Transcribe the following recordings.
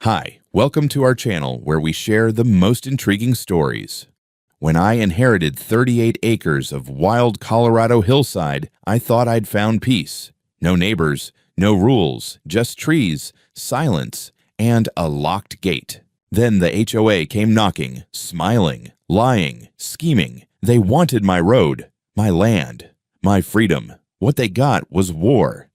Hi, welcome to our channel where we share the most intriguing stories. When I inherited 38 acres of wild Colorado hillside, I thought I'd found peace. No neighbors, no rules, just trees, silence, and a locked gate. Then the HOA came knocking, smiling, lying, scheming. They wanted my road, my land, my freedom. What they got was war.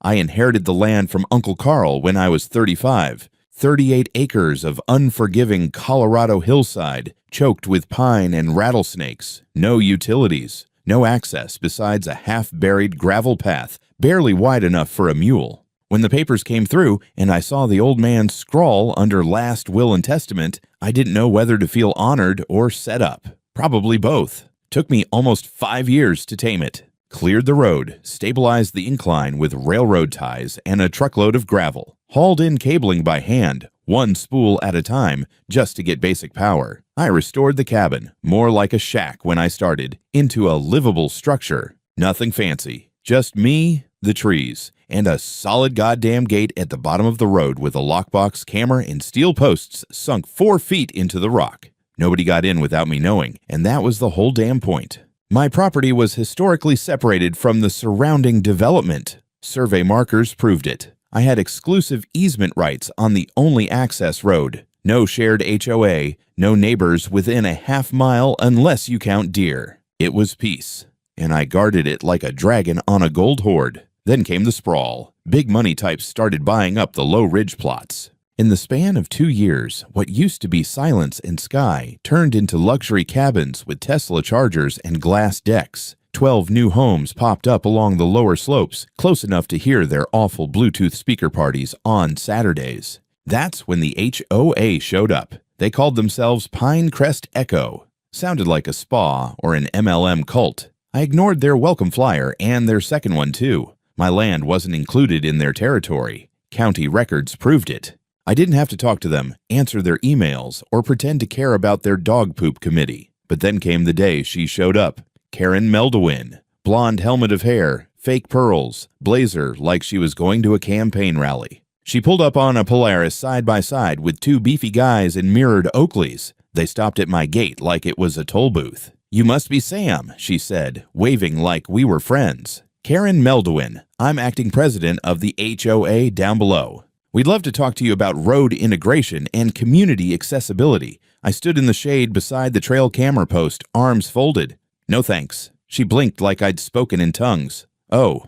I inherited the land from Uncle Carl when I was 35. 38 acres of unforgiving Colorado hillside, choked with pine and rattlesnakes, no utilities, no access besides a half-buried gravel path, barely wide enough for a mule. When the papers came through and I saw the old man scrawl under last will and testament, I didn't know whether to feel honored or set up. Probably both. Took me almost 5 years to tame it. Cleared the road, stabilized the incline with railroad ties and a truckload of gravel, hauled in cabling by hand, one spool at a time, just to get basic power. I restored the cabin, more like a shack when I started, into a livable structure. Nothing fancy, just me, the trees, and a solid goddamn gate at the bottom of the road with a lockbox, camera, and steel posts sunk 4 feet into the rock. Nobody got in without me knowing, and that was the whole damn point. My property was historically separated from the surrounding development. Survey markers proved it. I had exclusive easement rights on the only access road. No shared HOA, no neighbors within a half mile unless you count deer. It was peace, and I guarded it like a dragon on a gold hoard. Then came the sprawl. Big money types started buying up the low ridge plots. In the span of 2 years, what used to be silence and sky turned into luxury cabins with Tesla chargers and glass decks. 12 new homes popped up along the lower slopes, close enough to hear their awful Bluetooth speaker parties on Saturdays. That's when the HOA showed up. They called themselves Pinecrest Echo. Sounded like a spa or an MLM cult. I ignored their welcome flyer and their second one too. My land wasn't included in their territory. County records proved it. I didn't have to talk to them, answer their emails, or pretend to care about their dog poop committee. But then came the day she showed up. Karen Meldowin. Blonde helmet of hair, fake pearls, blazer like she was going to a campaign rally. She pulled up on a Polaris side by side with 2 beefy guys in mirrored Oakleys. They stopped at my gate like it was a toll booth. "You must be Sam," she said, waving like we were friends. "Karen Meldowin. I'm acting president of the HOA down below. We'd love to talk to you about road integration and community accessibility." I stood in the shade beside the trail camera post, arms folded. "No thanks." She blinked like I'd spoken in tongues. "Oh.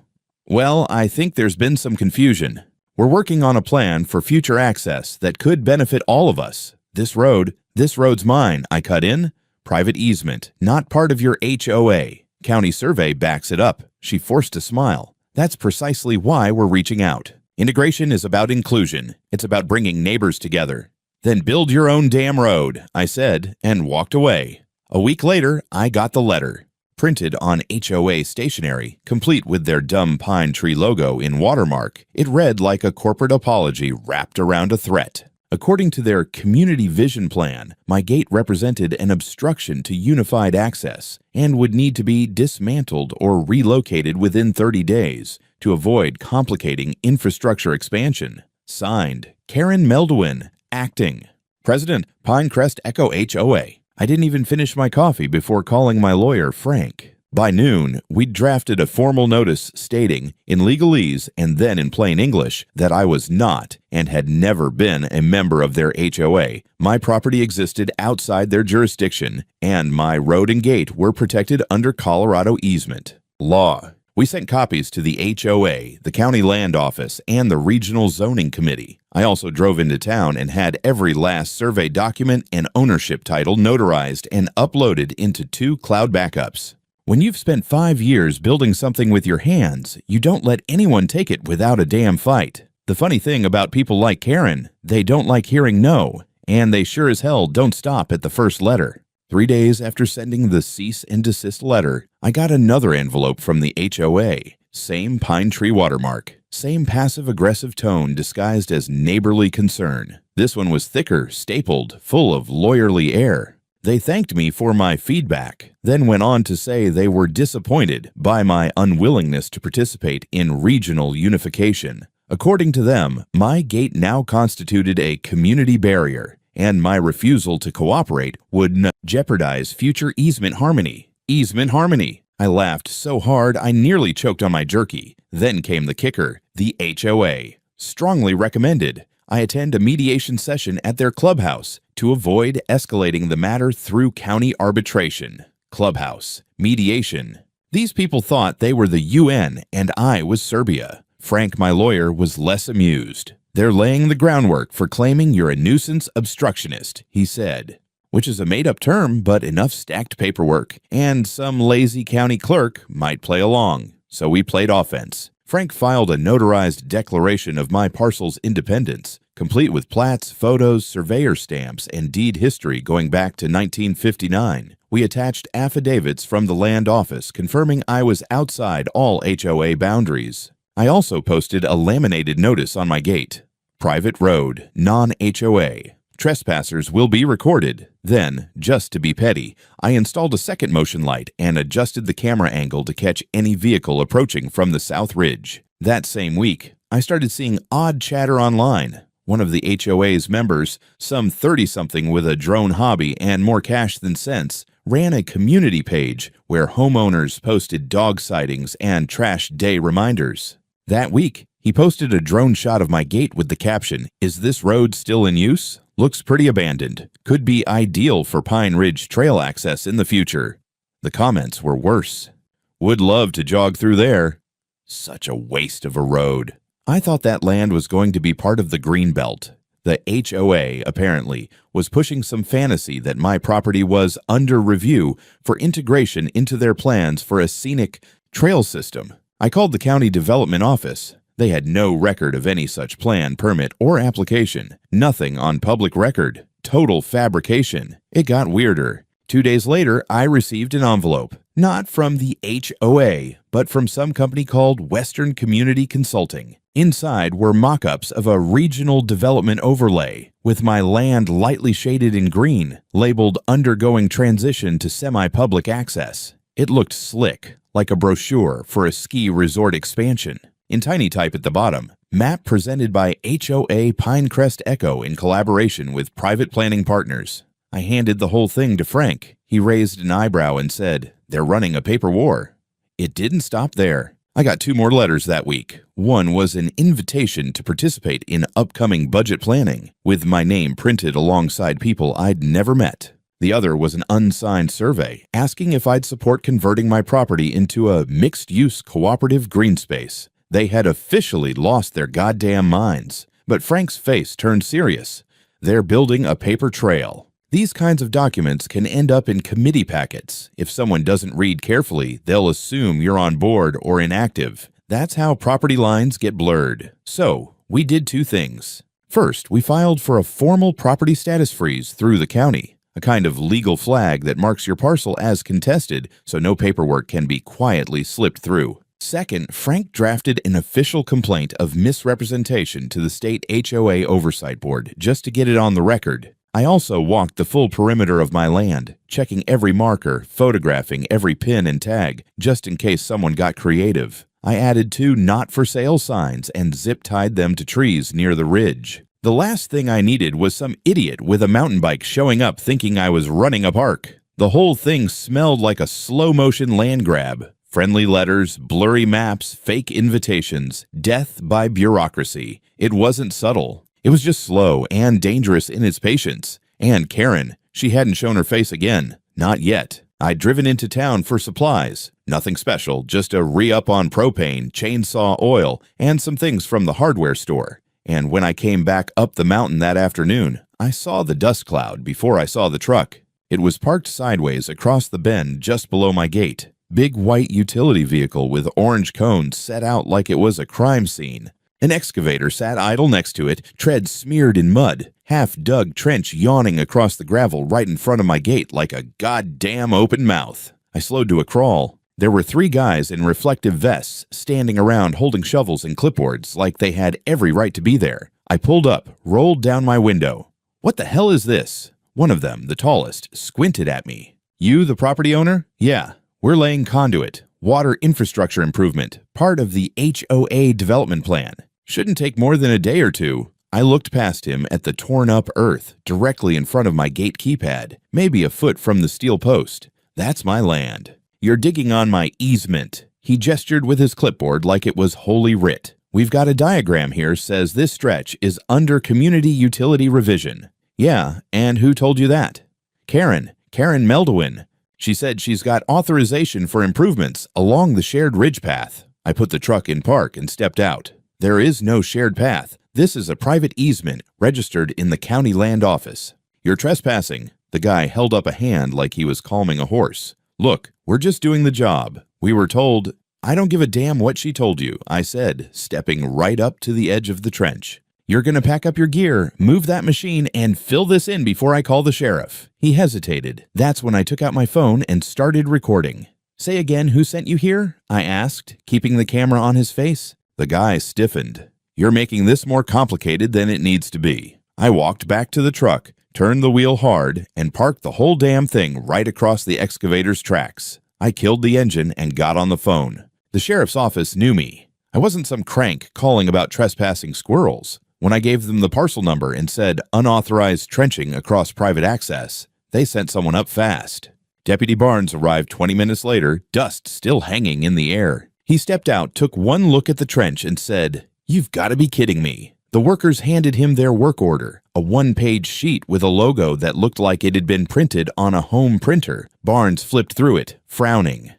Well, I think there's been some confusion. We're working on a plan for future access that could benefit all of us. This road's mine," I cut in. "Private easement, not part of your HOA. County survey backs it up." She forced a smile. "That's precisely why we're reaching out. Integration is about inclusion. It's about bringing neighbors together." "Then build your own damn road," I said, and walked away. A week later, I got the letter. Printed on HOA stationery, complete with their dumb pine tree logo in watermark, it read like a corporate apology wrapped around a threat. According to their community vision plan, my gate represented an obstruction to unified access and would need to be dismantled or relocated within 30 days to avoid complicating infrastructure expansion. Signed, Karen Meldowin, acting President, Pinecrest Echo HOA. I didn't even finish my coffee before calling my lawyer, Frank. By noon, we'd drafted a formal notice stating, in legalese and then in plain English, that I was not and had never been a member of their HOA. My property existed outside their jurisdiction, and my road and gate were protected under Colorado easement law. We sent copies to the HOA, the county land office, and the regional zoning committee. I also drove into town and had every last survey document and ownership title notarized and uploaded into 2 cloud backups. When you've spent 5 years building something with your hands, you don't let anyone take it without a damn fight. The funny thing about people like Karen, they don't like hearing no, and they sure as hell don't stop at the first letter. 3 days after sending the cease and desist letter, I got another envelope from the HOA. Same pine tree watermark. Same passive-aggressive tone disguised as neighborly concern. This one was thicker, stapled, full of lawyerly air. They thanked me for my feedback, then went on to say they were disappointed by my unwillingness to participate in regional unification. According to them, my gate now constituted a community barrier, and my refusal to cooperate would jeopardize future easement harmony. Easement harmony! I laughed so hard I nearly choked on my jerky. Then came the kicker, the HOA. Strongly recommended. I attend a mediation session at their clubhouse to avoid escalating the matter through county arbitration. Clubhouse. Mediation. These people thought they were the UN and I was Serbia. Frank, my lawyer, was less amused. They're laying the groundwork for claiming you're a nuisance obstructionist, he said. Which is a made-up term, but enough stacked paperwork, and some lazy county clerk might play along. So we played offense. Frank filed a notarized declaration of my parcel's independence, complete with plats, photos, surveyor stamps, and deed history going back to 1959. We attached affidavits from the land office confirming I was outside all HOA boundaries. I also posted a laminated notice on my gate. Private road, non-HOA. Trespassers will be recorded. Then, just to be petty, I installed a second motion light and adjusted the camera angle to catch any vehicle approaching from the South Ridge. That same week, I started seeing odd chatter online. One of the HOA's members, some 30-something with a drone hobby and more cash than sense, ran a community page where homeowners posted dog sightings and trash day reminders. That week, he posted a drone shot of my gate with the caption, "Is this road still in use? Looks pretty abandoned. Could be ideal for Pine Ridge Trail access in the future." The comments were worse. "Would love to jog through there." Such a waste of a road. I thought that land was going to be part of the Greenbelt. The HOA, apparently, was pushing some fantasy that my property was under review for integration into their plans for a scenic trail system. I called the county development office. They had no record of any such plan, permit, or application. Nothing on public record. Total fabrication. It got weirder. 2 days later, I received an envelope. Not from the HOA, but from some company called Western Community Consulting. Inside were mock-ups of a regional development overlay, with my land lightly shaded in green, labeled undergoing transition to semi-public access. It looked slick, like a brochure for a ski resort expansion. In tiny type at the bottom, map presented by HOA Pinecrest Echo in collaboration with private planning partners. I handed the whole thing to Frank. He raised an eyebrow and said, "They're running a paper war." It didn't stop there. I got 2 more letters that week. One was an invitation to participate in upcoming budget planning, with my name printed alongside people I'd never met. The other was an unsigned survey asking if I'd support converting my property into a mixed-use cooperative green space. They had officially lost their goddamn minds. But Frank's face turned serious. They're building a paper trail. These kinds of documents can end up in committee packets. If someone doesn't read carefully, they'll assume you're on board or inactive. That's how property lines get blurred. So, we did 2 things. First, we filed for a formal property status freeze through the county, a kind of legal flag that marks your parcel as contested so no paperwork can be quietly slipped through. Second, Frank drafted an official complaint of misrepresentation to the state HOA Oversight Board just to get it on the record. I also walked the full perimeter of my land, checking every marker, photographing every pin and tag, just in case someone got creative. I added 2 not-for-sale signs and zip-tied them to trees near the ridge. The last thing I needed was some idiot with a mountain bike showing up thinking I was running a park. The whole thing smelled like a slow-motion land grab. Friendly letters, blurry maps, fake invitations, death by bureaucracy. It wasn't subtle. It was just slow and dangerous in its patience. And Karen, she hadn't shown her face again. Not yet. I'd driven into town for supplies. Nothing special, just a re-up on propane, chainsaw oil, and some things from the hardware store. And when I came back up the mountain that afternoon, I saw the dust cloud before I saw the truck. It was parked sideways across the bend just below my gate. Big white utility vehicle with orange cones set out like it was a crime scene. An excavator sat idle next to it, treads smeared in mud, half-dug trench yawning across the gravel right in front of my gate like a goddamn open mouth. I slowed to a crawl. There were 3 guys in reflective vests standing around holding shovels and clipboards like they had every right to be there. I pulled up, rolled down my window. "What the hell is this?" One of them, the tallest, squinted at me. "You the property owner?" "Yeah. We're laying conduit, water infrastructure improvement, part of the HOA development plan." Shouldn't take more than a day or two. I looked past him at the torn-up earth directly in front of my gate keypad, maybe a foot from the steel post. That's my land. You're digging on my easement. He gestured with his clipboard like it was holy writ. We've got a diagram here says this stretch is under community utility revision. Yeah, and who told you that? Karen Meldowin. She said she's got authorization for improvements along the shared ridge path. I put the truck in park and stepped out. There is no shared path. This is a private easement registered in the county land office. You're trespassing. The guy held up a hand like he was calming a horse. Look, we're just doing the job. We were told. I don't give a damn what she told you, I said, stepping right up to the edge of the trench. You're going to pack up your gear, move that machine, and fill this in before I call the sheriff. He hesitated. That's when I took out my phone and started recording. Say again who sent you here? I asked, keeping the camera on his face. The guy stiffened. You're making this more complicated than it needs to be. I walked back to the truck, turned the wheel hard, and parked the whole damn thing right across the excavator's tracks. I killed the engine and got on the phone. The sheriff's office knew me. I wasn't some crank calling about trespassing squirrels. When I gave them the parcel number and said unauthorized trenching across private access, they sent someone up fast. Deputy Barnes arrived 20 minutes later, dust still hanging in the air. He stepped out, took one look at the trench, and said, "You've got to be kidding me." The workers handed him their work order, a one-page sheet with a logo that looked like it had been printed on a home printer. Barnes flipped through it, frowning.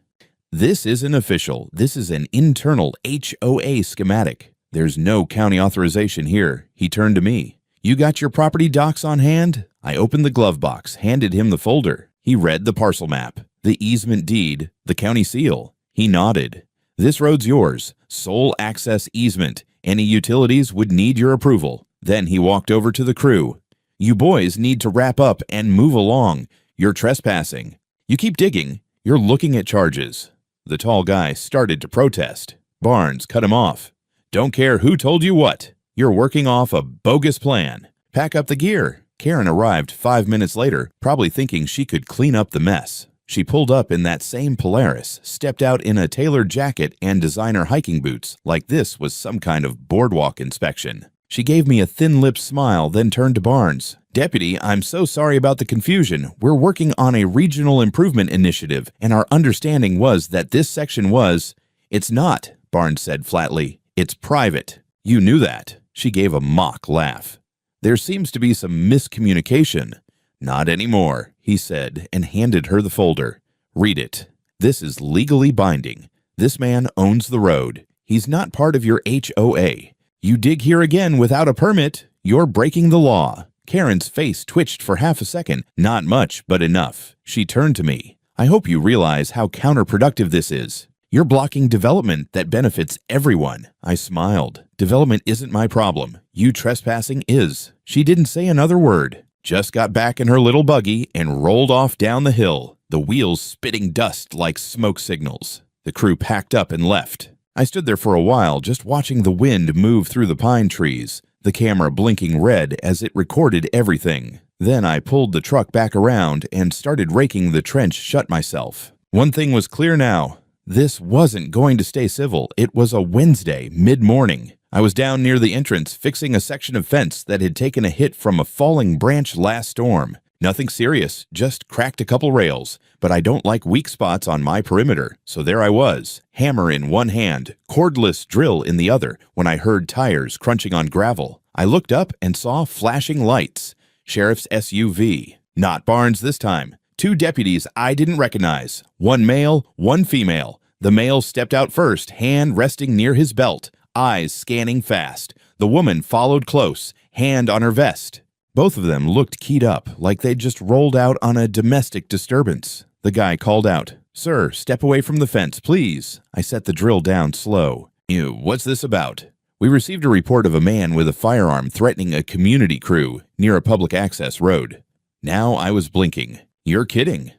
"This isn't official. This is an internal HOA schematic. There's no county authorization here." He turned to me. "You got your property docs on hand?" I opened the glove box, handed him the folder. He read the parcel map, the easement deed, the county seal. He nodded. "This road's yours. Sole access easement. Any utilities would need your approval." Then he walked over to the crew. "You boys need to wrap up and move along. You're trespassing. You keep digging. You're looking at charges." The tall guy started to protest. Barnes cut him off. "Don't care who told you what. You're working off a bogus plan. Pack up the gear." Karen arrived 5 minutes later, probably thinking she could clean up the mess. She pulled up in that same Polaris, stepped out in a tailored jacket and designer hiking boots, like this was some kind of boardwalk inspection. She gave me a thin-lipped smile, then turned to Barnes. "Deputy, I'm so sorry about the confusion. We're working on a regional improvement initiative, and our understanding was that this section was—" "It's not," Barnes said flatly. "It's private. You knew that." She gave a mock laugh. "There seems to be some miscommunication." "Not anymore," he said, and handed her the folder. "Read it. This is legally binding. This man owns the road. He's not part of your HOA. You dig here again without a permit, you're breaking the law." Karen's face twitched for half a second. Not much, but enough. She turned to me. "I hope you realize how counterproductive this is. You're blocking development that benefits everyone." I smiled. "Development isn't my problem. You trespassing is." She didn't say another word. Just got back in her little buggy and rolled off down the hill, the wheels spitting dust like smoke signals. The crew packed up and left. I stood there for a while, just watching the wind move through the pine trees, the camera blinking red as it recorded everything. Then I pulled the truck back around and started raking the trench shut myself. One thing was clear now. This wasn't going to stay civil. It was a Wednesday, mid-morning. I was down near the entrance fixing a section of fence that had taken a hit from a falling branch last storm. Nothing serious, just cracked a couple rails, but I don't like weak spots on my perimeter, so there I was, hammer in one hand, cordless drill in the other, when I heard tires crunching on gravel. I looked up and saw flashing lights. Sheriff's SUV. Not Barnes this time. 2 deputies I didn't recognize. One male, one female. The male stepped out first, hand resting near his belt, eyes scanning fast. The woman followed close, hand on her vest. Both of them looked keyed up, like they'd just rolled out on a domestic disturbance. The guy called out, "Sir, step away from the fence, please." I set the drill down slow. "Ew, what's this about?" We received a report of a man with a firearm threatening a community crew near a public access road. Now I was blinking. "You're kidding.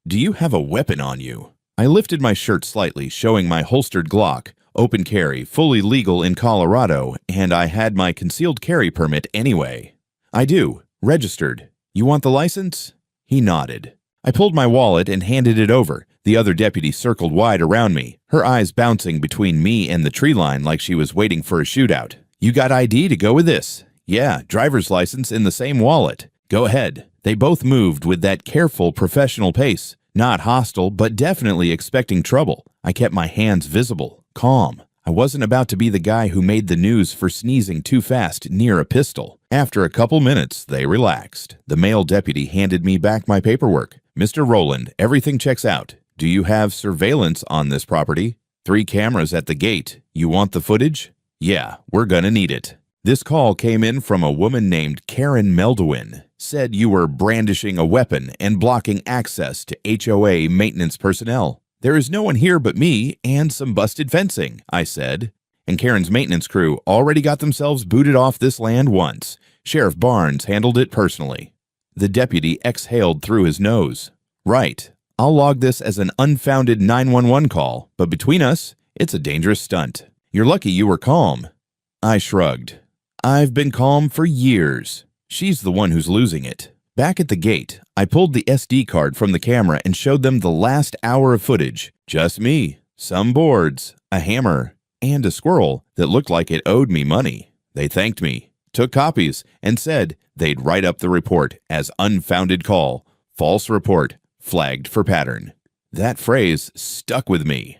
Do you have a weapon on you?" I lifted my shirt slightly, showing my holstered Glock, open carry, fully legal in Colorado, and I had my concealed carry permit anyway. "I do. Registered. You want the license?" He nodded. I pulled my wallet and handed it over. The other deputy circled wide around me, her eyes bouncing between me and the tree line like she was waiting for a shootout. You got ID to go with this? Yeah, driver's license in the same wallet. Go ahead. They both moved with that careful, professional pace. Not hostile, but definitely expecting trouble. I kept my hands visible, calm. I wasn't about to be the guy who made the news for sneezing too fast near a pistol. After a couple minutes, they relaxed. The male deputy handed me back my paperwork. Mr. Rowland, everything checks out. Do you have surveillance on this property? 3 cameras at the gate. You want the footage? Yeah, we're gonna need it. This call came in from a woman named Karen Meldowin. Said you were brandishing a weapon and blocking access to HOA maintenance personnel. There is no one here but me and some busted fencing, I said. And Karen's maintenance crew already got themselves booted off this land once. Sheriff Barnes handled it personally. The deputy exhaled through his nose. Right. I'll log this as an unfounded 911 call, but between us, it's a dangerous stunt. You're lucky you were calm. I shrugged. I've been calm for years. She's the one who's losing it. Back at the gate, I pulled the SD card from the camera and showed them the last hour of footage. Just me, some boards, a hammer, and a squirrel that looked like it owed me money. They thanked me, took copies, and said they'd write up the report as unfounded call, false report, flagged for pattern. That phrase stuck with me.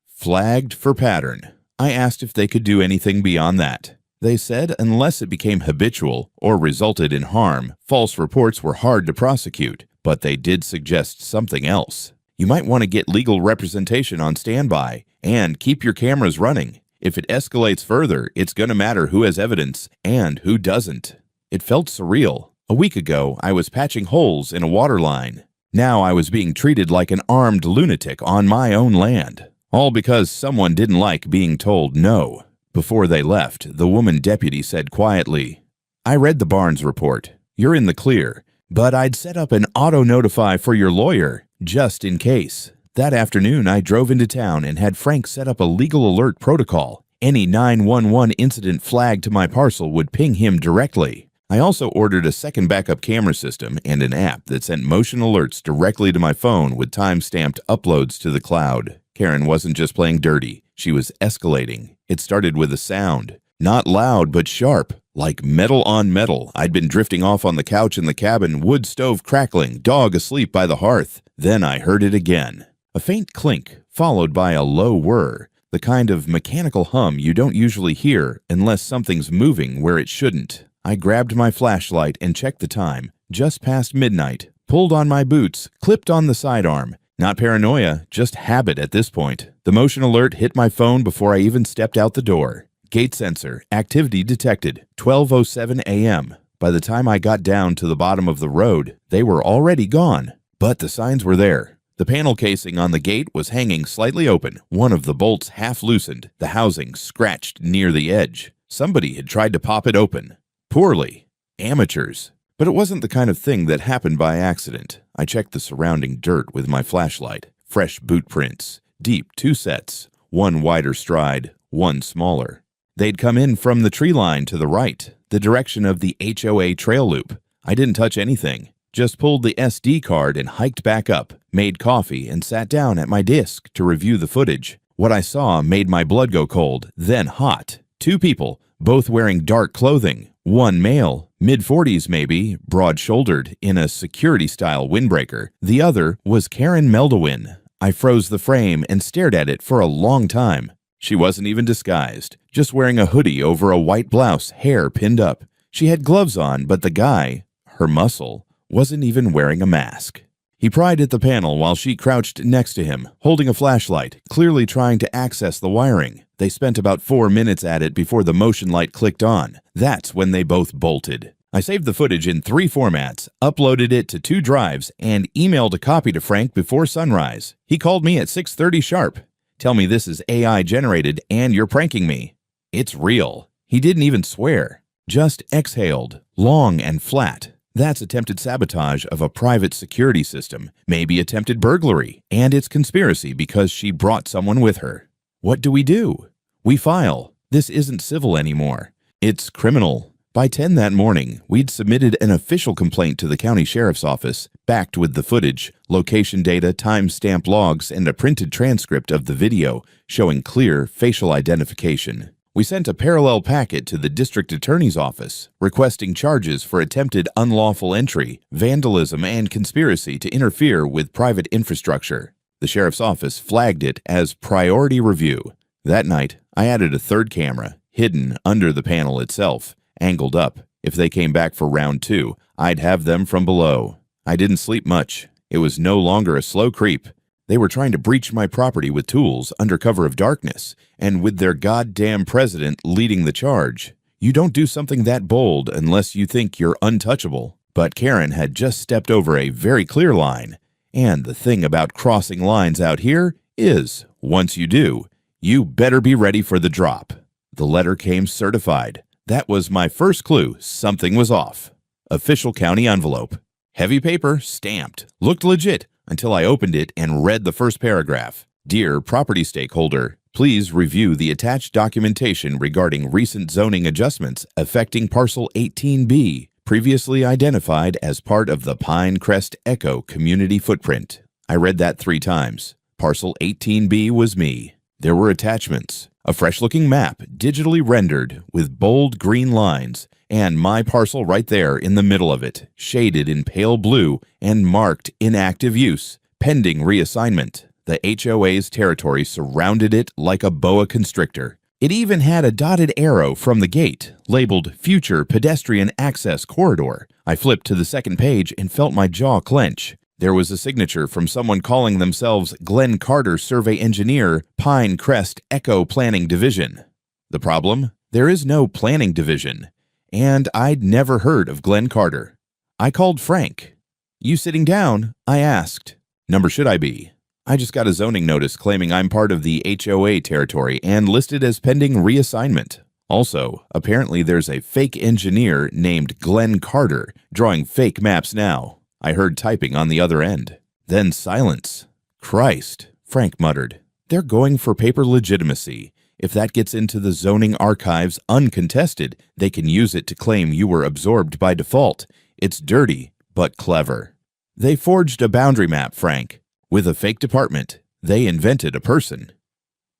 Flagged for pattern. I asked if they could do anything beyond that. They said unless it became habitual or resulted in harm, false reports were hard to prosecute, but they did suggest something else. You might want to get legal representation on standby and keep your cameras running. If it escalates further, it's going to matter who has evidence and who doesn't. It felt surreal. A week ago, I was patching holes in a water line. Now I was being treated like an armed lunatic on my own land. All because someone didn't like being told no. Before they left, the woman deputy said quietly, I read the Barnes report. You're in the clear, but I'd set up an auto-notify for your lawyer, just in case. That afternoon, I drove into town and had Frank set up a legal alert protocol. Any 911 incident flagged to my parcel would ping him directly. I also ordered a second backup camera system and an app that sent motion alerts directly to my phone with time-stamped uploads to the cloud. Karen wasn't just playing dirty. She was escalating. It started with a sound. Not loud, but sharp. Like metal on metal. I'd been drifting off on the couch in the cabin, wood stove crackling, dog asleep by the hearth. Then I heard it again. A faint clink, followed by a low whir. The kind of mechanical hum you don't usually hear unless something's moving where it shouldn't. I grabbed my flashlight and checked the time. Just past midnight. Pulled on my boots, clipped on the sidearm. Not paranoia, just habit at this point. The motion alert hit my phone before I even stepped out the door. Gate sensor, activity detected, 12:07 a.m. By the time I got down to the bottom of the road, they were already gone. But the signs were there. The panel casing on the gate was hanging slightly open, one of the bolts half loosened, the housing scratched near the edge. Somebody had tried to pop it open. Poorly. Amateurs. But it wasn't the kind of thing that happened by accident. I checked the surrounding dirt with my flashlight. Fresh boot prints. Deep 2 sets. One wider stride, one smaller. They'd come in from the tree line to the right, the direction of the HOA trail loop. I didn't touch anything. Just pulled the SD card and hiked back up, made coffee, and sat down at my desk to review the footage. What I saw made my blood go cold, then hot. 2 people, both wearing dark clothing. One male, mid-40s maybe, broad-shouldered, in a security-style windbreaker. The other was Karen Meldowin. I froze the frame and stared at it for a long time. She wasn't even disguised, just wearing a hoodie over a white blouse, hair pinned up. She had gloves on, but the guy, her muscle, wasn't even wearing a mask. He pried at the panel while she crouched next to him, holding a flashlight, clearly trying to access the wiring. They spent about 4 minutes at it before the motion light clicked on. That's when they both bolted. I saved the footage in 3 formats, uploaded it to 2 drives, and emailed a copy to Frank before sunrise. He called me at 6:30 sharp. Tell me this is AI generated and you're pranking me. It's real. He didn't even swear. Just exhaled, long and flat. That's attempted sabotage of a private security system, maybe attempted burglary, and it's conspiracy because she brought someone with her. What do? We file. This isn't civil anymore. It's criminal. By 10 that morning, we'd submitted an official complaint to the county sheriff's office, backed with the footage, location data, time-stamp logs, and a printed transcript of the video showing clear facial identification. We sent a parallel packet to the district attorney's office requesting charges for attempted unlawful entry, vandalism, and conspiracy to interfere with private infrastructure. The sheriff's office flagged it as priority review. That night, I added a third camera, hidden under the panel itself, angled up. If they came back for round 2, I'd have them from below. I didn't sleep much. It was no longer a slow creep. They were trying to breach my property with tools under cover of darkness, and with their goddamn president leading the charge. You don't do something that bold unless you think you're untouchable. But Karen had just stepped over a very clear line. And the thing about crossing lines out here is, once you do, you better be ready for the drop. The letter came certified. That was my first clue something was off. Official county envelope. Heavy paper, stamped. Looked legit until I opened it and read the first paragraph. Dear property stakeholder, please review the attached documentation regarding recent zoning adjustments affecting parcel 18B, previously identified as part of the Pinecrest Echo community footprint. I read that 3 times. Parcel 18B was me. There were attachments, a fresh-looking map digitally rendered with bold green lines, and my parcel right there in the middle of it, shaded in pale blue and marked inactive use, pending reassignment. The HOA's territory surrounded it like a boa constrictor. It even had a dotted arrow from the gate, labeled Future Pedestrian Access Corridor. I flipped to the second page and felt my jaw clench. There was a signature from someone calling themselves Glenn Carter Survey Engineer, Pinecrest Echo Planning Division. The problem? There is no planning division. And I'd never heard of Glenn Carter. I called Frank. You sitting down? I asked. Number should I be? I just got a zoning notice claiming I'm part of the HOA territory and listed as pending reassignment. Also, apparently there's a fake engineer named Glenn Carter drawing fake maps now. I heard typing on the other end. Then silence. Christ, Frank muttered. They're going for paper legitimacy. If that gets into the zoning archives uncontested, they can use it to claim you were absorbed by default. It's dirty, but clever. They forged a boundary map, Frank. With a fake department, they invented a person.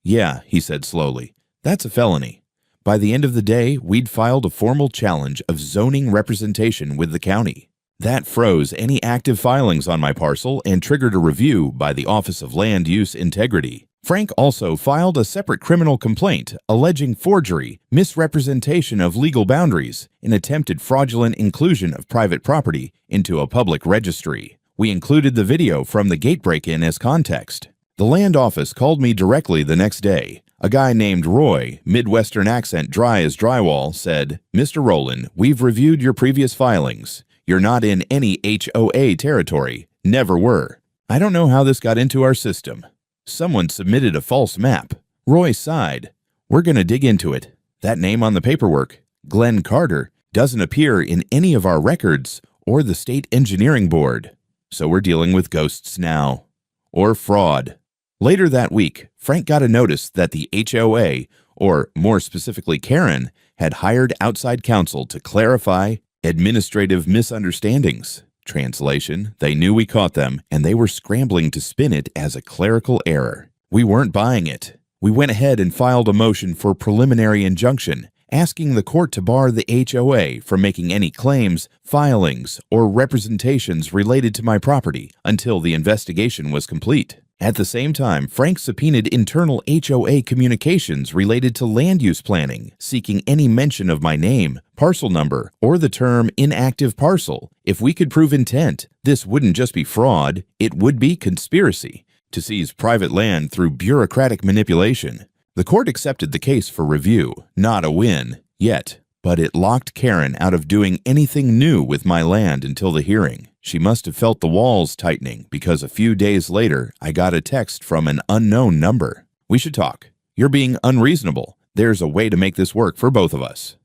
Yeah, he said slowly. That's a felony. By the end of the day, we'd filed a formal challenge of zoning representation with the county. That froze any active filings on my parcel and triggered a review by the Office of Land Use Integrity. Frank also filed a separate criminal complaint alleging forgery, misrepresentation of legal boundaries, and attempted fraudulent inclusion of private property into a public registry. We included the video from the gate break-in as context. The land office called me directly the next day. A guy named Roy, Midwestern accent dry as drywall, said, "Mr. Rowland, we've reviewed your previous filings. You're not in any HOA territory. Never were. I don't know how this got into our system. Someone submitted a false map." Roy sighed. "We're going to dig into it. That name on the paperwork, Glenn Carter, doesn't appear in any of our records or the State Engineering Board. So we're dealing with ghosts now. Or fraud." Later that week, Frank got a notice that the HOA, or more specifically Karen, had hired outside counsel to clarify administrative misunderstandings. Translation, they knew we caught them, and they were scrambling to spin it as a clerical error. We weren't buying it. We went ahead and filed a motion for preliminary injunction, asking the court to bar the HOA from making any claims, filings, or representations related to my property until the investigation was complete. At the same time, Frank subpoenaed internal HOA communications related to land use planning, seeking any mention of my name, parcel number, or the term inactive parcel. If we could prove intent, this wouldn't just be fraud, it would be conspiracy to seize private land through bureaucratic manipulation. The court accepted the case for review, not a win, yet, but it locked Karen out of doing anything new with my land until the hearing. She must have felt the walls tightening because a few days later, I got a text from an unknown number. "We should talk. You're being unreasonable. There's a way to make this work for both of us."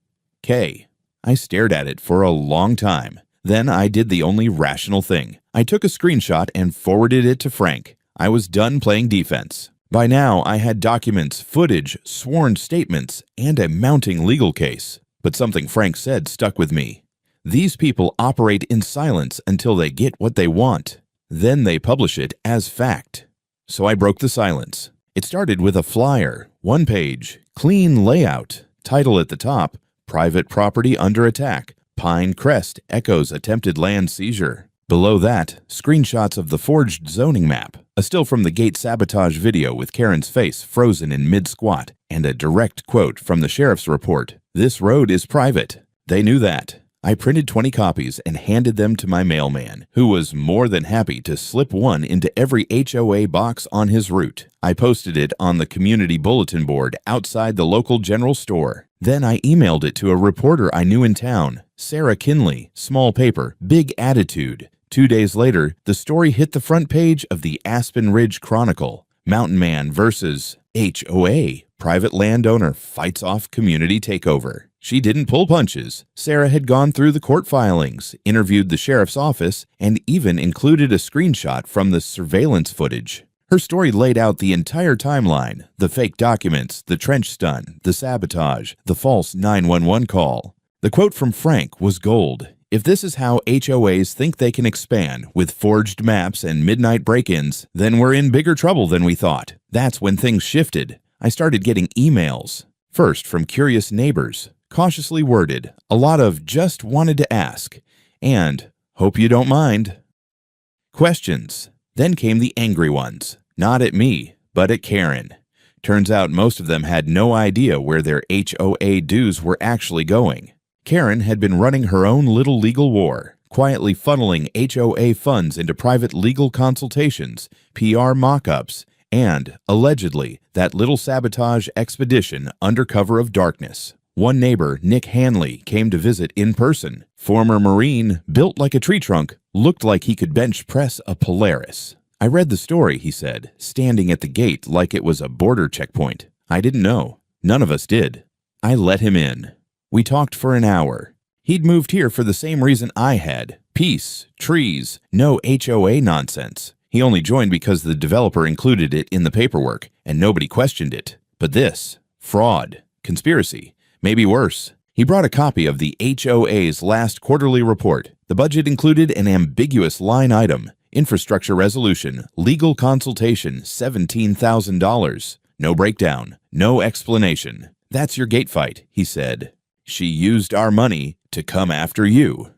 K. I stared at it for a long time. Then I did the only rational thing. I took a screenshot and forwarded it to Frank. I was done playing defense. By now, I had documents, footage, sworn statements, and a mounting legal case. But something Frank said stuck with me. These people operate in silence until they get what they want. Then they publish it as fact. So I broke the silence. It started with a flyer, one page, clean layout, title at the top, private property under attack, Pine Crest echoes attempted land seizure. Below that, screenshots of the forged zoning map, a still from the gate sabotage video with Karen's face frozen in mid-squat, and a direct quote from the sheriff's report, "This road is private." They knew that. I printed 20 copies and handed them to my mailman, who was more than happy to slip one into every HOA box on his route. I posted it on the community bulletin board outside the local general store. Then I emailed it to a reporter I knew in town, Sarah Kinley, small paper, big attitude. 2 days later, the story hit the front page of the Aspen Ridge Chronicle. Mountain Man versus HOA. Private landowner fights off community takeover. She didn't pull punches. Sarah had gone through the court filings, interviewed the sheriff's office, and even included a screenshot from the surveillance footage. Her story laid out the entire timeline, the fake documents, the trench stun, the sabotage, the false 911 call. The quote from Frank was gold. If this is how HOAs think they can expand with forged maps and midnight break-ins, then we're in bigger trouble than we thought. That's when things shifted. I started getting emails. First from curious neighbors, cautiously worded, a lot of "just wanted to ask" and "hope you don't mind" questions. Then came the angry ones, not at me, but at Karen. Turns out most of them had no idea where their HOA dues were actually going. Karen had been running her own little legal war, quietly funneling HOA funds into private legal consultations, PR mock-ups, and, allegedly, that little sabotage expedition under cover of darkness. One neighbor, Nick Hanley, came to visit in person. Former Marine, built like a tree trunk, looked like he could bench press a Polaris. I read the story, he said, standing at the gate like it was a border checkpoint. I didn't know. None of us did. I let him in. We talked for an hour. He'd moved here for the same reason I had. Peace, trees, no HOA nonsense. He only joined because the developer included it in the paperwork, and nobody questioned it. But this, fraud, conspiracy, maybe worse. He brought a copy of the HOA's last quarterly report. The budget included an ambiguous line item, infrastructure resolution, legal consultation, $17,000. No breakdown, no explanation. That's your gate fight, he said. She used our money to come after you.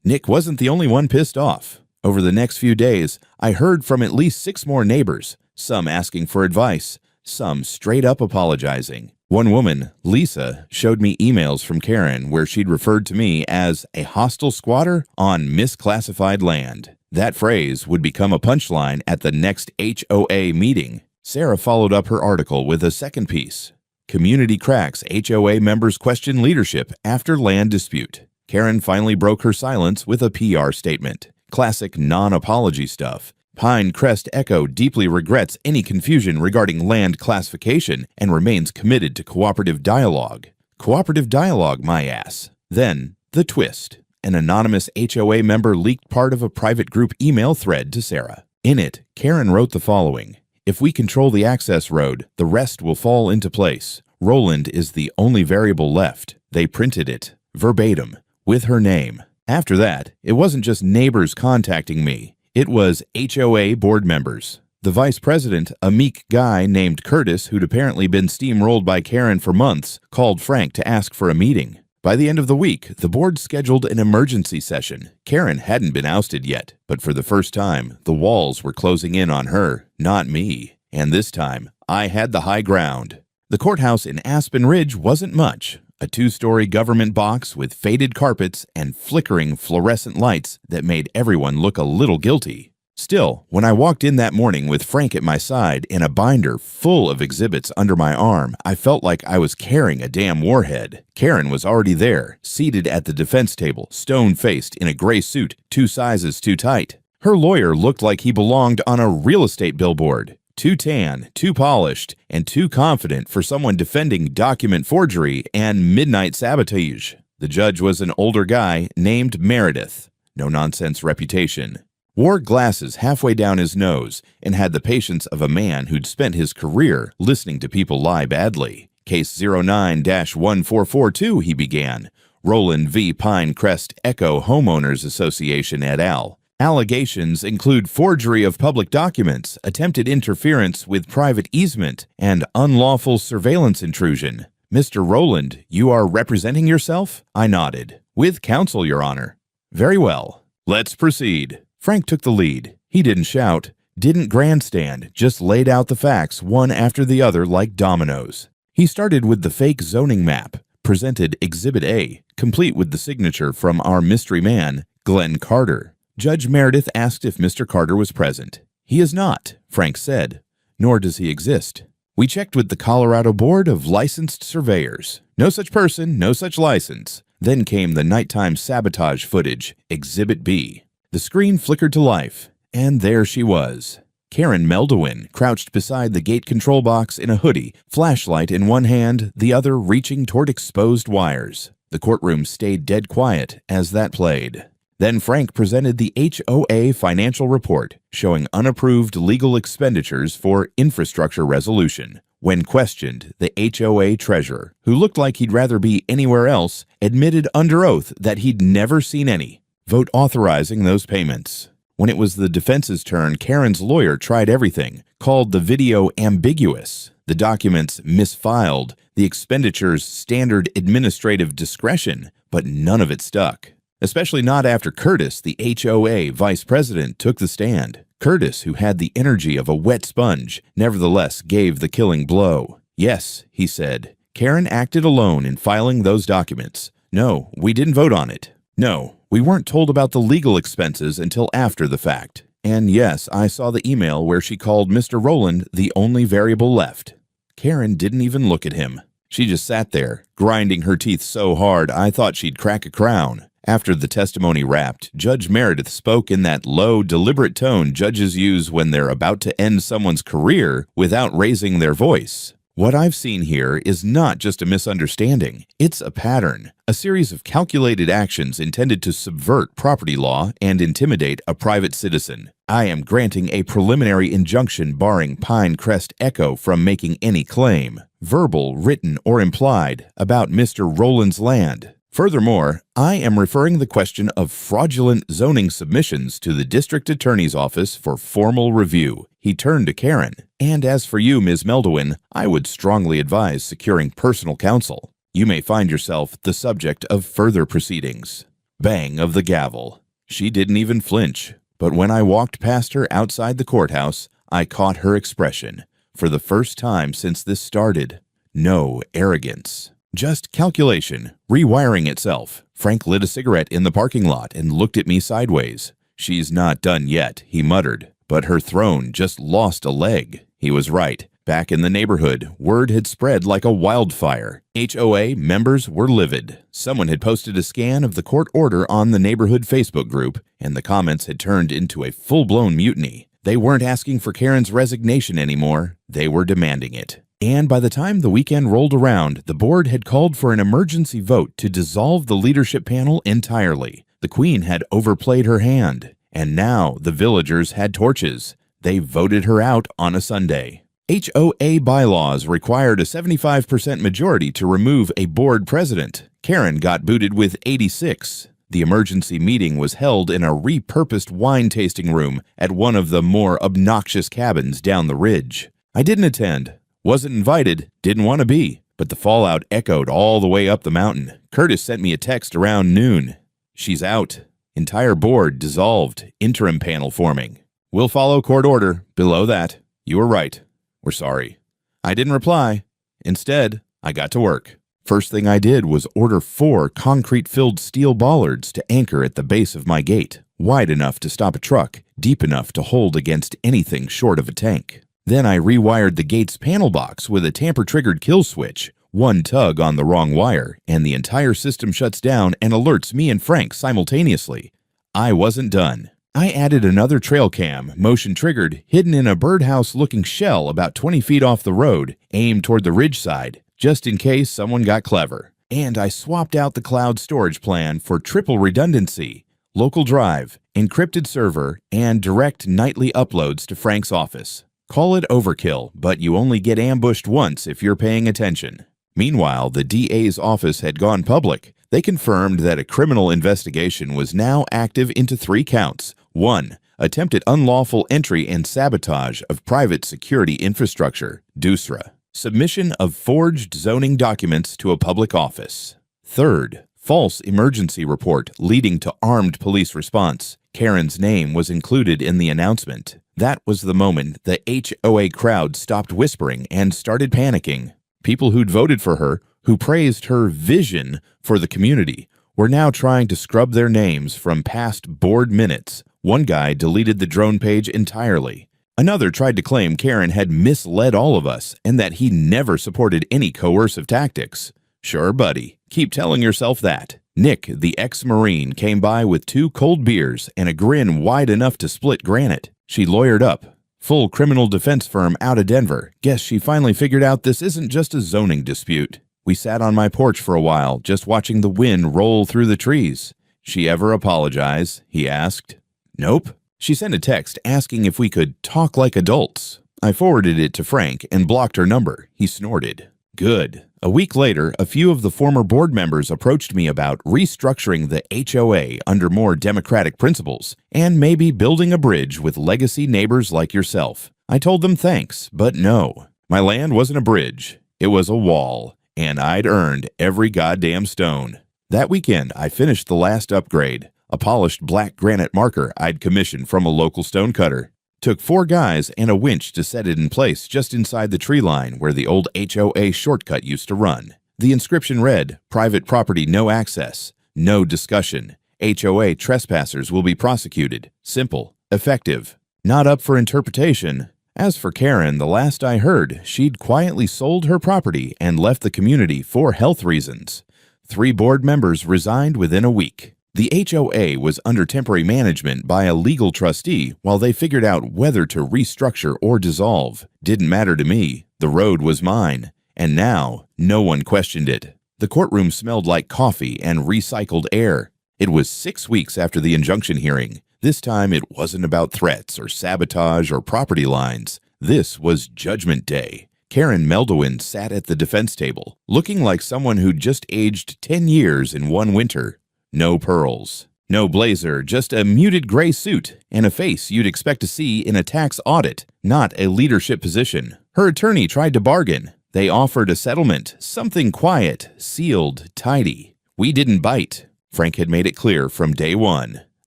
Nick wasn't the only one pissed off. Over the next few days, I heard from at least 6 more neighbors, some asking for advice, some straight up apologizing. One woman, Lisa, showed me emails from Karen where she'd referred to me as a hostile squatter on misclassified land. That phrase would become a punchline at the next HOA meeting. Sarah followed up her article with a second piece. Community cracks, HOA members question leadership after land dispute. Karen finally broke her silence with a PR statement. Classic non-apology stuff. Pine Crest Echo deeply regrets any confusion regarding land classification and remains committed to cooperative dialogue. Cooperative dialogue, my ass. Then, the twist. An anonymous HOA member leaked part of a private group email thread to Sarah. In it, Karen wrote the following. If we control the access road, the rest will fall into place. Roland is the only variable left. They printed it, verbatim, with her name. After that, it wasn't just neighbors contacting me. It was HOA board members. The vice president, a meek guy named Curtis who'd apparently been steamrolled by Karen for months, called Frank to ask for a meeting. By the end of the week, the board scheduled an emergency session. Karen hadn't been ousted yet, but for the first time, the walls were closing in on her, not me. And this time, I had the high ground. The courthouse in Aspen Ridge wasn't much. A 2-story government box with faded carpets and flickering fluorescent lights that made everyone look a little guilty. Still, when I walked in that morning with Frank at my side in a binder full of exhibits under my arm, I felt like I was carrying a damn warhead. Karen was already there, seated at the defense table, stone-faced in a gray suit, 2 sizes too tight. Her lawyer looked like he belonged on a real estate billboard. Too tan, too polished, and too confident for someone defending document forgery and midnight sabotage. The judge was an older guy named Meredith. No-nonsense reputation. Wore glasses halfway down his nose and had the patience of a man who'd spent his career listening to people lie badly. Case 09-1442, he began. Roland v. Pine Crest Echo Homeowners Association et al. Allegations include forgery of public documents, attempted interference with private easement, and unlawful surveillance intrusion. Mr. Rowland, you are representing yourself? I nodded. With counsel, Your Honor. Very well. Let's proceed. Frank took the lead. He didn't shout, didn't grandstand, just laid out the facts one after the other like dominoes. He started with the fake zoning map, presented Exhibit A, complete with the signature from our mystery man, Glenn Carter. Judge Meredith asked if Mr. Carter was present. He is not, Frank said, nor does he exist. We checked with the Colorado Board of Licensed Surveyors. No such person, no such license. Then came the nighttime sabotage footage, Exhibit B. The screen flickered to life, and there she was. Karen Meldowin crouched beside the gate control box in a hoodie, flashlight in one hand, the other reaching toward exposed wires. The courtroom stayed dead quiet as that played. Then Frank presented the HOA financial report, showing unapproved legal expenditures for infrastructure resolution. When questioned, the HOA treasurer, who looked like he'd rather be anywhere else, admitted under oath that he'd never seen any vote authorizing those payments. When it was the defense's turn, Karen's lawyer tried everything, called the video ambiguous, the documents misfiled, the expenditures standard administrative discretion, but none of it stuck. Especially not after Curtis, the HOA vice president, took the stand. Curtis, who had the energy of a wet sponge, nevertheless gave the killing blow. Yes, he said, Karen acted alone in filing those documents. No, we didn't vote on it. No, we weren't told about the legal expenses until after the fact. And yes, I saw the email where she called Mr. Rowland the only variable left. Karen didn't even look at him. She just sat there, grinding her teeth so hard I thought she'd crack a crown. After the testimony wrapped, Judge Meredith spoke in that low, deliberate tone judges use when they're about to end someone's career without raising their voice. What I've seen here is not just a misunderstanding. It's a pattern, a series of calculated actions intended to subvert property law and intimidate a private citizen. I am granting a preliminary injunction barring Pinecrest Echo from making any claim, verbal, written, or implied, about Mr. Rowland's land. Furthermore, I am referring the question of fraudulent zoning submissions to the district attorney's office for formal review. He turned to Karen. And as for you, Ms. Meldowin, I would strongly advise securing personal counsel. You may find yourself the subject of further proceedings. Bang of the gavel. She didn't even flinch. But when I walked past her outside the courthouse, I caught her expression. For the first time since this started, no arrogance. Just calculation, rewiring itself. Frank lit a cigarette in the parking lot and looked at me sideways. She's not done yet, he muttered, but her throne just lost a leg. He was right. Back in the neighborhood, word had spread like a wildfire. HOA members were livid. Someone had posted a scan of the court order on the neighborhood Facebook group, and the comments had turned into a full-blown mutiny. They weren't asking for Karen's resignation anymore. They were demanding it. And by the time the weekend rolled around, the board had called for an emergency vote to dissolve the leadership panel entirely. The Queen had overplayed her hand, and now the villagers had torches. They voted her out on a Sunday. HOA bylaws required a 75% majority to remove a board president. Karen got booted with 86. The emergency meeting was held in a repurposed wine tasting room at one of the more obnoxious cabins down the ridge. I didn't attend. Wasn't invited, didn't want to be, but the fallout echoed all the way up the mountain. Curtis sent me a text around noon. She's out. Entire board dissolved. Interim panel forming. We'll follow court order. Below that. You were right. We're sorry. I didn't reply. Instead, I got to work. First thing I did was order 4 concrete-filled steel bollards to anchor at the base of my gate, wide enough to stop a truck, deep enough to hold against anything short of a tank. Then I rewired the gate's panel box with a tamper-triggered kill switch. One tug on the wrong wire, and the entire system shuts down and alerts me and Frank simultaneously. I wasn't done. I added another trail cam, motion-triggered, hidden in a birdhouse-looking shell about 20 feet off the road, aimed toward the ridge side, just in case someone got clever. And I swapped out the cloud storage plan for triple redundancy, local drive, encrypted server, and direct nightly uploads to Frank's office. Call it overkill, but you only get ambushed once if you're paying attention. Meanwhile, the DA's office had gone public. They confirmed that a criminal investigation was now active into 3 counts, 1. Attempted unlawful entry and sabotage of private security infrastructure, DUSRA. Submission of forged zoning documents to a public office. 3rd. False emergency report leading to armed police response. Karen's name was included in the announcement. That was the moment the HOA crowd stopped whispering and started panicking. People who'd voted for her, who praised her vision for the community, were now trying to scrub their names from past board minutes. One guy deleted the drone page entirely. Another tried to claim Karen had misled all of us and that he never supported any coercive tactics. Sure, buddy. Keep telling yourself that. Nick, the ex-Marine, came by with 2 cold beers and a grin wide enough to split granite. She lawyered up. Full criminal defense firm out of Denver. Guess she finally figured out this isn't just a zoning dispute. We sat on my porch for a while, just watching the wind roll through the trees. She ever apologize? He asked. Nope. She sent a text asking if we could talk like adults. I forwarded it to Frank and blocked her number. He snorted. Good. A week later, a few of the former board members approached me about restructuring the HOA under more democratic principles and maybe building a bridge with legacy neighbors like yourself. I told them thanks, but no. My land wasn't a bridge. It was a wall, and I'd earned every goddamn stone. That weekend, I finished the last upgrade, a polished black granite marker I'd commissioned from a local stonecutter. Took 4 guys and a winch to set it in place just inside the tree line where the old HOA shortcut used to run. The inscription read, "Private property no access, no discussion. HOA trespassers will be prosecuted." Simple, effective, not up for interpretation. As for Karen, the last I heard, she'd quietly sold her property and left the community for health reasons. 3 board members resigned within a week. The HOA was under temporary management by a legal trustee while they figured out whether to restructure or dissolve. Didn't matter to me. The road was mine. And now, no one questioned it. The courtroom smelled like coffee and recycled air. It was 6 weeks after the injunction hearing. This time it wasn't about threats or sabotage or property lines. This was Judgment Day. Karen Meldowin sat at the defense table, looking like someone who'd just aged 10 years in one winter. No pearls, no blazer, just a muted gray suit and a face you'd expect to see in a tax audit, not a leadership position. Her attorney tried to bargain. They offered a settlement, something quiet, sealed, tidy. We didn't bite. Frank had made it clear from day one.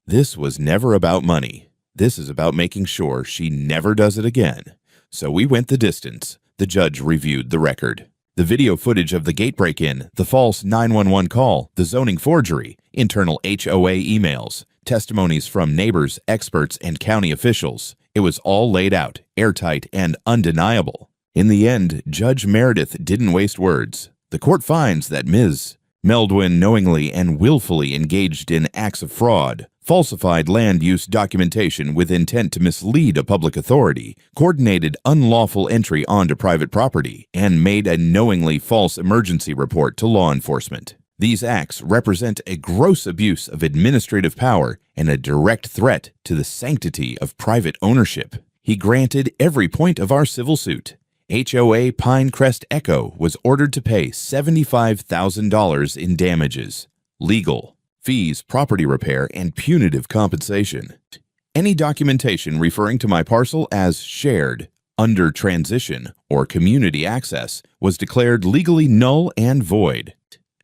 This was never about money. This is about making sure she never does it again. So we went the distance. The judge reviewed the record. The video footage of the gate break-in, the false 911 call, the zoning forgery, internal HOA emails, testimonies from neighbors, experts, and county officials. It was all laid out, airtight, and undeniable. In the end, Judge Meredith didn't waste words. The court finds that Ms. Meldowin knowingly and willfully engaged in acts of fraud, falsified land use documentation with intent to mislead a public authority, coordinated unlawful entry onto private property, and made a knowingly false emergency report to law enforcement. These acts represent a gross abuse of administrative power and a direct threat to the sanctity of private ownership. He granted every point of our civil suit. HOA Pinecrest Echo was ordered to pay $75,000 in damages. Legal, fees, property repair, and punitive compensation. Any documentation referring to my parcel as shared, under transition, or community access was declared legally null and void.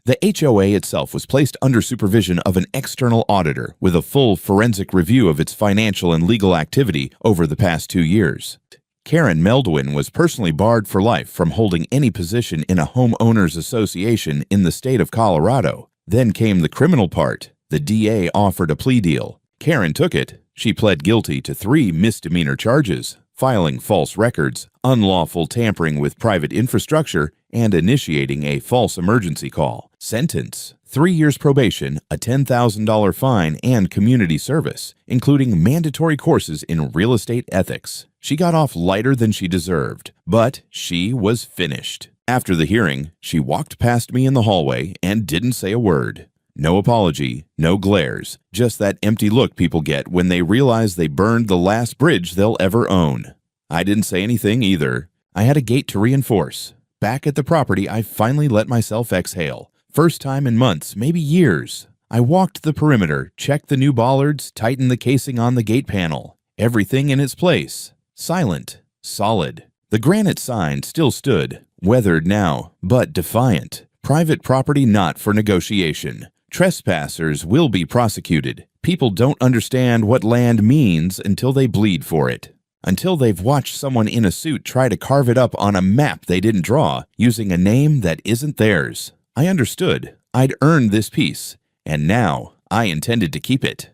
The HOA itself was placed under supervision of an external auditor with a full forensic review of its financial and legal activity over the past 2 years. Karen Meldowin was personally barred for life from holding any position in a homeowners association in the state of Colorado. Then came the criminal part. The DA offered a plea deal. Karen took it. She pled guilty to 3 misdemeanor charges: filing false records, unlawful tampering with private infrastructure, and initiating a false emergency call. Sentence: 3 years probation, a $10,000 fine, and community service, including mandatory courses in real estate ethics. She got off lighter than she deserved, but she was finished. After the hearing, she walked past me in the hallway and didn't say a word. No apology, no glares, just that empty look people get when they realize they burned the last bridge they'll ever own. I didn't say anything either. I had a gate to reinforce. Back at the property, I finally let myself exhale. First time in months, maybe years. I walked the perimeter, checked the new bollards, tightened the casing on the gate panel. Everything in its place. Silent. Solid. The granite sign still stood, weathered now, but defiant. Private property not for negotiation. Trespassers will be prosecuted. People don't understand what land means until they bleed for it. Until they've watched someone in a suit try to carve it up on a map they didn't draw, using a name that isn't theirs. I understood. I'd earned this peace, and now I intended to keep it.